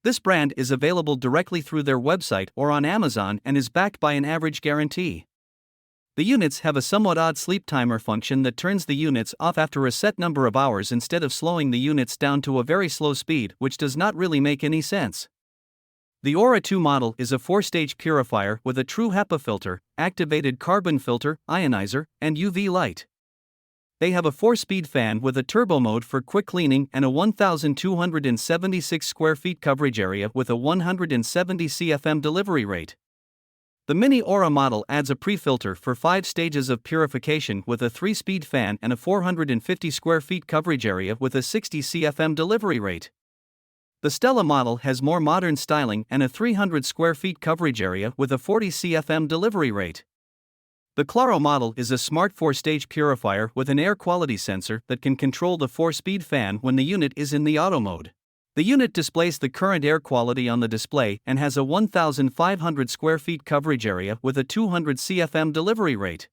This brand is available directly through their website or on Amazon and is backed by an average guarantee. The units have a somewhat odd sleep timer function that turns the units off after a set number of hours instead of slowing the units down to a very slow speed, which does not really make any sense. The Aura 2 model is a 4-stage purifier with a true HEPA filter, activated carbon filter, ionizer, and UV light. They have a 4-speed fan with a turbo mode for quick cleaning and a 1,276 square feet coverage area with a 170 CFM delivery rate. The Mini Aura model adds a pre-filter for 5 stages of purification with a 3-speed fan and a 450 square feet coverage area with a 60 CFM delivery rate. The Stella model has more modern styling and a 300 square feet coverage area with a 40 CFM delivery rate. The Claro model is a smart 4-stage purifier with an air quality sensor that can control the 4-speed fan when the unit is in the auto mode. The unit displays the current air quality on the display and has a 1,500 square feet coverage area with a 200 CFM delivery rate.